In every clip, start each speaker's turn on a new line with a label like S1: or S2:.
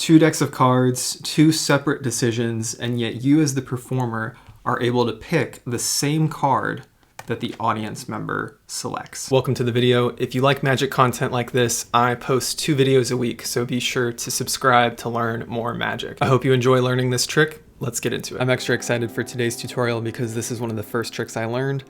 S1: two decks of cards, two separate decisions, and yet you as the performer are able to pick the same card that the audience member selects. Welcome to the video. If you like magic content like this, I post 2 videos a week, so be sure to subscribe to learn more magic. I hope you enjoy learning this trick. Let's get into it. I'm extra excited for today's tutorial because this is one of the first tricks I learned.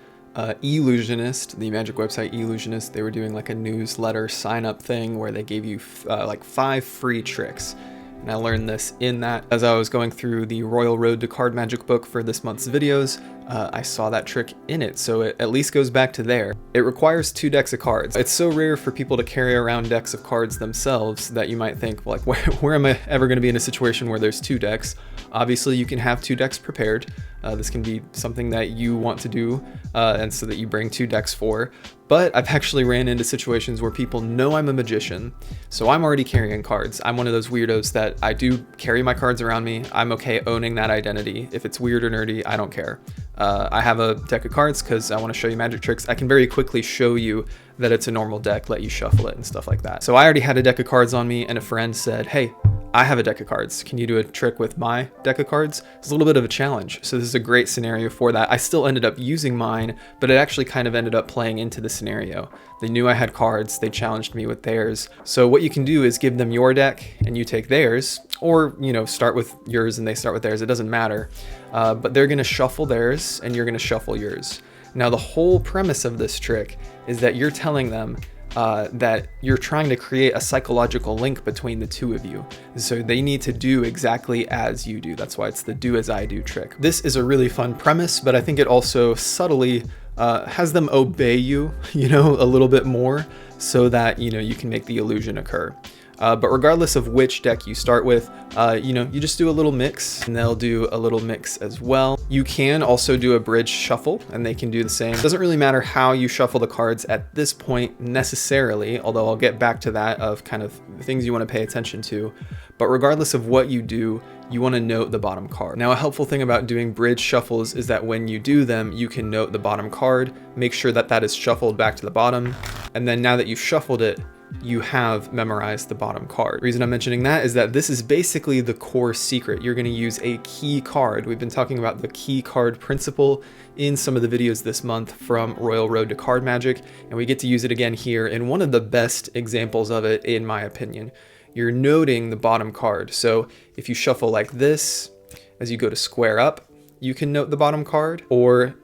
S1: Illusionist, the magic website Illusionist, they were doing like a newsletter sign up thing where they gave you like 5 free tricks. And I learned this in that as I was going through the Royal Road to Card Magic book for this month's videos. I saw that trick in it, so it at least goes back to there. It requires 2 decks of cards. It's so rare for people to carry around decks of cards themselves that you might think, like, where am I ever going to be in a situation where there's 2 decks? Obviously, you can have 2 decks prepared. This can be something that you want to do, and so that you bring 2 decks for. But I've actually ran into situations where people know I'm a magician, so I'm already carrying cards. I'm one of those weirdos that I do carry my cards around me. I'm okay owning that identity. If it's weird or nerdy, I don't care. I have a deck of cards because I want to show you magic tricks. I can very quickly show you that it's a normal deck, let you shuffle it and stuff like that. So I already had a deck of cards on me, and a friend said, hey, I have a deck of cards. Can you do a trick with my deck of cards? It's a little bit of a challenge. So this is a great scenario for that. I still ended up using mine, but it actually kind of ended up playing into the scenario. They knew I had cards. They challenged me with theirs. So what you can do is give them your deck and you take theirs, or, you know, start with yours and they start with theirs. It doesn't matter. But they're going to shuffle theirs and you're going to shuffle yours. Now, the whole premise of this trick is that you're telling them that you're trying to create a psychological link between the 2 of you. So they need to do exactly as you do. That's why it's the do as I do trick. This is a really fun premise, but I think it also subtly has them obey you, you know, a little bit more so that, you know, you can make the illusion occur. But regardless of which deck you start with, you know, you just do a little mix and they'll do a little mix as well. You can also do a bridge shuffle and they can do the same. It doesn't really matter how you shuffle the cards at this point necessarily, although I'll get back to that of kind of things you want to pay attention to. But regardless of what you do, you want to note the bottom card. Now, a helpful thing about doing bridge shuffles is that when you do them, you can note the bottom card, make sure that that is shuffled back to the bottom. And then now that you've shuffled it, you have memorized the bottom card. The reason I'm mentioning that is that this is basically the core secret. You're going to use a key card. We've been talking about the key card principle in some of the videos this month from Royal Road to Card Magic, and we get to use it again here in one of the best examples of it, in my opinion. You're noting the bottom card. So if you shuffle like this, as you go to square up, you can note the bottom card, or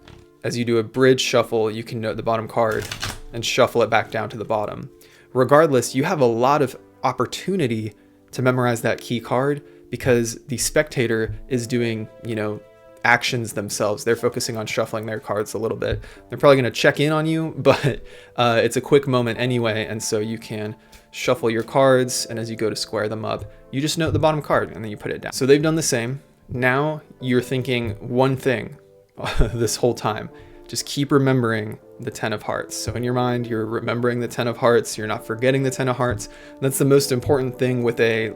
S1: as you do a bridge shuffle, you can note the bottom card and shuffle it back down to the bottom. Regardless, you have a lot of opportunity to memorize that key card because the spectator is doing, you know, actions themselves. They're focusing on shuffling their cards a little bit. They're probably going to check in on you, but it's a quick moment anyway. And so you can shuffle your cards, and as you go to square them up, you just note the bottom card and then you put it down. So they've done the same. Now you're thinking one thing this whole time. Just keep remembering the 10 of hearts. So in your mind, you're remembering the 10 of hearts. You're not forgetting the 10 of hearts. That's the most important thing with a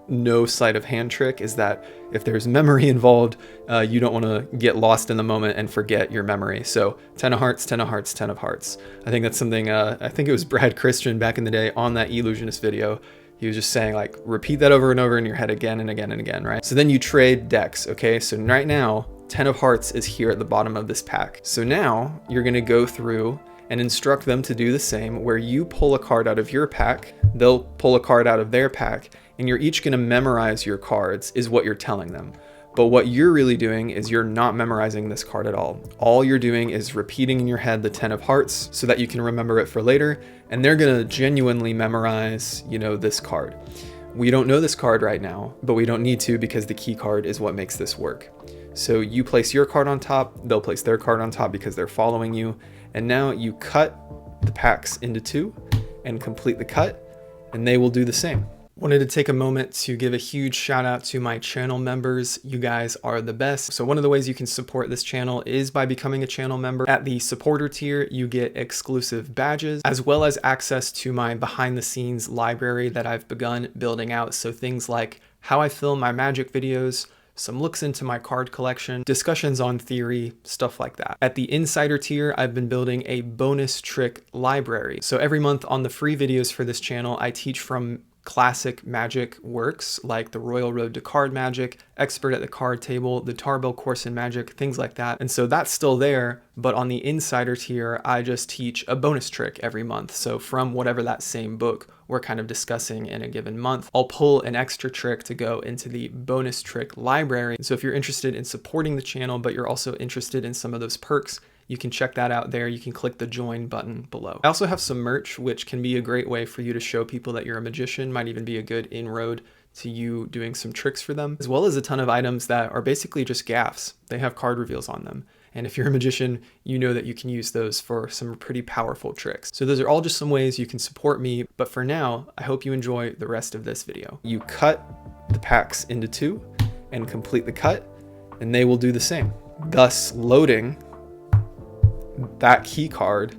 S1: no sleight of hand trick, is that if there's memory involved, you don't want to get lost in the moment and forget your memory. So 10 of hearts, 10 of hearts, 10 of hearts. I think that's something, I think it was Brad Christian back in the day on that Illusionist video. He was just saying, like, repeat that over and over in your head again and again and again, right? So then you trade decks, okay? So right now, 10 of hearts is here at the bottom of this pack. So now you're going to go through and instruct them to do the same, where you pull a card out of your pack, they'll pull a card out of their pack, and you're each going to memorize your cards, is what you're telling them. But what you're really doing is you're not memorizing this card at all. All you're doing is repeating in your head the 10 of hearts so that you can remember it for later, and they're going to genuinely memorize, you know, this card. We don't know this card right now, but we don't need to, because the key card is what makes this work. So you place your card on top, they'll place their card on top because they're following you. And now you cut the packs into 2 and complete the cut, and they will do the same. Wanted to take a moment to give a huge shout out to my channel members. You guys are the best. So one of the ways you can support this channel is by becoming a channel member. At the supporter tier, you get exclusive badges, as well as access to my behind the scenes library that I've begun building out. So things like how I film my magic videos, some looks into my card collection, discussions on theory, stuff like that. At the insider tier, I've been building a bonus trick library. So every month on the free videos for this channel, I teach from classic Magic works, like the Royal Road to Card Magic, Expert at the Card Table, the Tarbell course in Magic, things like that. And so that's still there, but on the insider tier, I just teach a bonus trick every month. So from whatever that same book we're kind of discussing in a given month, I'll pull an extra trick to go into the bonus trick library. So if you're interested in supporting the channel, but you're also interested in some of those perks, you can check that out there. You can click the join button below. I also have some merch, which can be a great way for you to show people that you're a magician, might even be a good inroad to you doing some tricks for them, as well as a ton of items that are basically just gaffs. They have card reveals on them. And if you're a magician, you know that you can use those for some pretty powerful tricks. So those are all just some ways you can support me. But for now, I hope you enjoy the rest of this video. You cut the packs into 2 and complete the cut, and they will do the same, thus loading that key card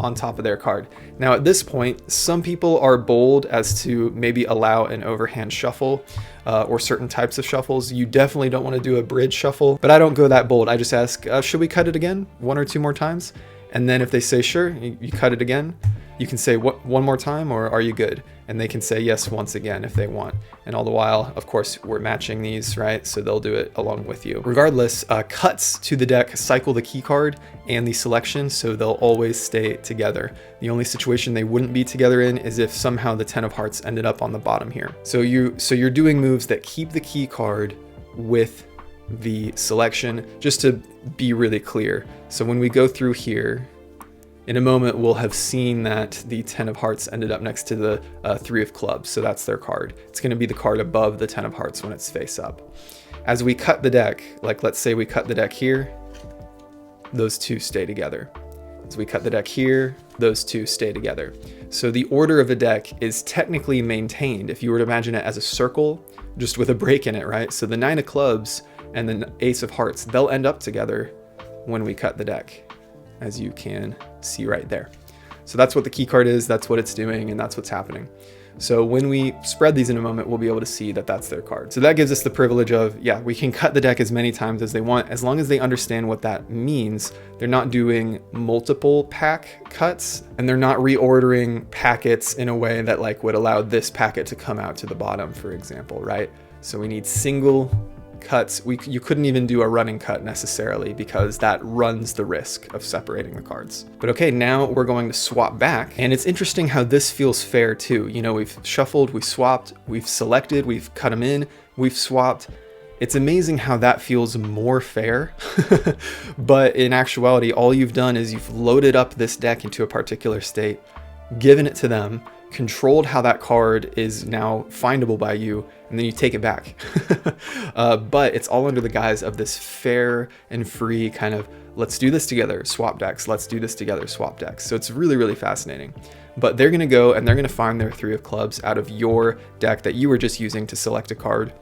S1: on top of their card. Now at this point, some people are bold as to maybe allow an overhand shuffle or certain types of shuffles. You definitely don't want to do a bridge shuffle, but I don't go that bold. I just ask, should we cut it again 1 or 2 more times? And then if they say sure, you cut it again. You can say, what, 1 more time, or are you good? And they can say yes once again if they want. And all the while, of course, we're matching these, right? So they'll do it along with you. Regardless, cuts to the deck cycle the key card and the selection, so they'll always stay together. The only situation they wouldn't be together in is if somehow the 10 of hearts ended up on the bottom here. So you're doing moves that keep the key card with the selection, just to be really clear. So when we go through here, in a moment, we'll have seen that the 10 of hearts ended up next to the 3 of clubs. So that's their card. It's going to be the card above the 10 of hearts when it's face up. As we cut the deck, like let's say we cut the deck here, those 2 stay together. As we cut the deck here, those 2 stay together. So the order of a deck is technically maintained. If you were to imagine it as a circle, just with a break in it, right? So the 9 of clubs and the ace of hearts, they'll end up together when we cut the deck, as you can see right there. So that's what the key card is, that's what it's doing, and that's what's happening. So when we spread these in a moment, we'll be able to see that that's their card. So that gives us the privilege of, yeah, we can cut the deck as many times as they want, as long as they understand what that means. They're not doing multiple pack cuts, and they're not reordering packets in a way that like would allow this packet to come out to the bottom, for example, right? So we need single cuts. You couldn't even do a running cut necessarily, because that runs the risk of separating the cards. But okay, now we're going to swap back, and it's interesting how this feels fair too. You know, we've shuffled, we swapped, we've selected, we've cut them in, we've swapped. It's amazing how that feels more fair. But in actuality, all you've done is you've loaded up this deck into a particular state, given it to them, controlled how that card is now findable by you, and then you take it back. But it's all under the guise of this fair and free kind of, let's do this together, swap decks, let's do this together, swap decks. So it's really, really fascinating. But they're gonna go and they're gonna find their 3 of clubs out of your deck that you were just using to select a card.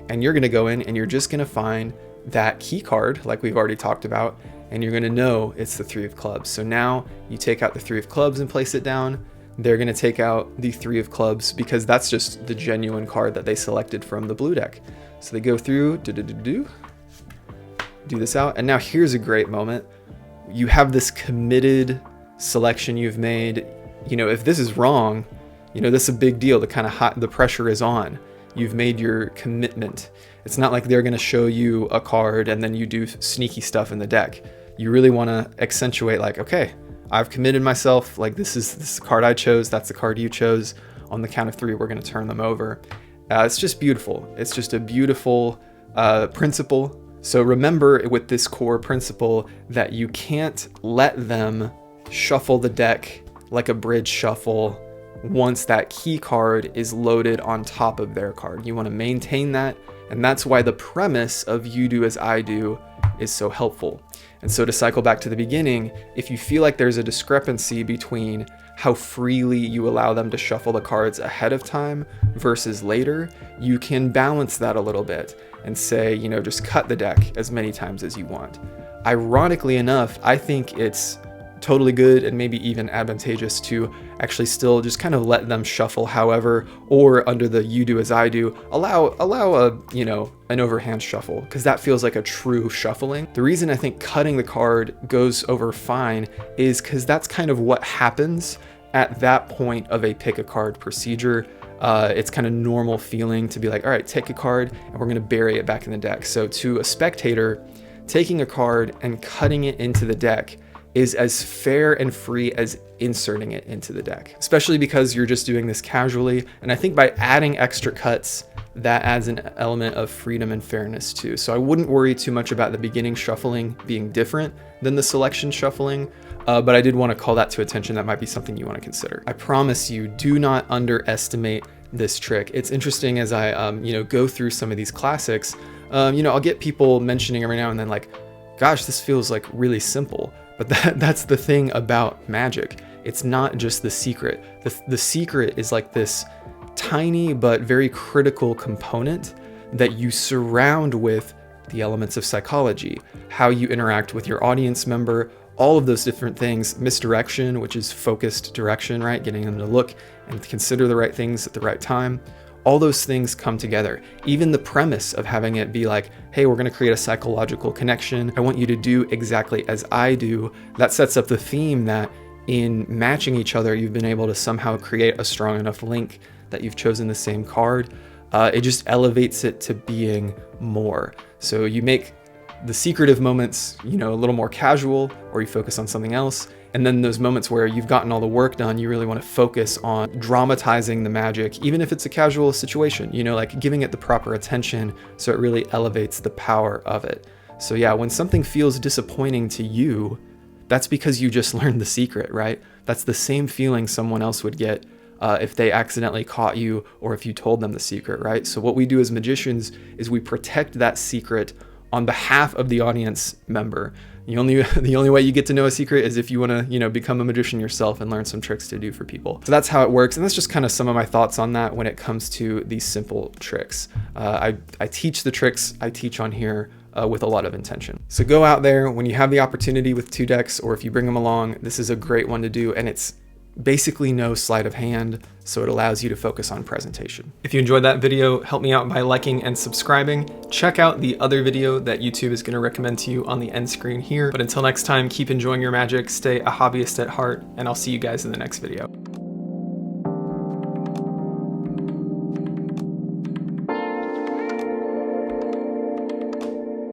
S1: And you're gonna go in and you're just gonna find that key card, like we've already talked about, and you're gonna know it's the 3 of clubs. So now you take out the 3 of clubs and place it down. They're going to take out the 3 of clubs, because that's just the genuine card that they selected from the blue deck. So they go through, do this out. And now here's a great moment. You have this committed selection you've made. You know, if this is wrong, you know, this is a big deal. The pressure is on. You've made your commitment. It's not like they're going to show you a card and then you do sneaky stuff in the deck. You really want to accentuate like, okay, I've committed myself, like this is the card I chose, that's the card you chose. On the count of 3, we're gonna turn them over. It's just beautiful. It's just a beautiful principle. So remember with this core principle that you can't let them shuffle the deck like a bridge shuffle once that key card is loaded on top of their card. You wanna maintain that, and that's why the premise of you do as I do is so helpful. And so to cycle back to the beginning, if you feel like there's a discrepancy between how freely you allow them to shuffle the cards ahead of time versus later, you can balance that a little bit and say, you know, just cut the deck as many times as you want. Ironically enough, I think it's totally good and maybe even advantageous to actually still just kind of let them shuffle however, or under the you do as I do, allow a, you know, an overhand shuffle, because that feels like a true shuffling. The reason I think cutting the card goes over fine is because that's kind of what happens at that point of a pick a card procedure. it's kind of normal feeling to be like, all right, take a card and we're going to bury it back in the deck. So to a spectator, taking a card and cutting it into the deck is as fair and free as inserting it into the deck, especially because you're just doing this casually. And I think by adding extra cuts, that adds an element of freedom and fairness too. So I wouldn't worry too much about the beginning shuffling being different than the selection shuffling, but I did want to call that to attention. That might be something you want to consider. I promise you, do not underestimate this trick. It's interesting as I go through some of these classics, I'll get people mentioning every now and then like, gosh, this feels like really simple. But that's the thing about magic. It's not just the secret. The secret is like this tiny but very critical component that you surround with the elements of psychology, how you interact with your audience member, all of those different things, misdirection, which is focused direction, right? Getting them to look and consider the right things at the right time. All those things come together. Even the premise of having it be like, hey, we're going to create a psychological connection. I want you to do exactly as I do. That sets up the theme that in matching each other, you've been able to somehow create a strong enough link that you've chosen the same card. It just elevates it to being more. So you make the secretive moments, a little more casual, or you focus on something else. And then those moments where you've gotten all the work done, you really want to focus on dramatizing the magic, even if it's a casual situation, like giving it the proper attention so it really elevates the power of it. So yeah, when something feels disappointing to you, that's because you just learned the secret, right? That's the same feeling someone else would get if they accidentally caught you or if you told them the secret, right? So what we do as magicians is we protect that secret on behalf of the audience member. The only way you get to know a secret is if you want to, become a magician yourself and learn some tricks to do for people. So that's how it works. And that's just kind of some of my thoughts on that when it comes to these simple tricks. I teach the tricks I teach on here with a lot of intention. So go out there when you have the opportunity with 2 decks, or if you bring them along, this is a great one to do. And it's basically no sleight of hand, so it allows you to focus on presentation. If you enjoyed that video, help me out by liking and subscribing. Check out the other video that YouTube is going to recommend to you on the end screen here. But until next time, keep enjoying your magic, stay a hobbyist at heart, and I'll see you guys in the next video.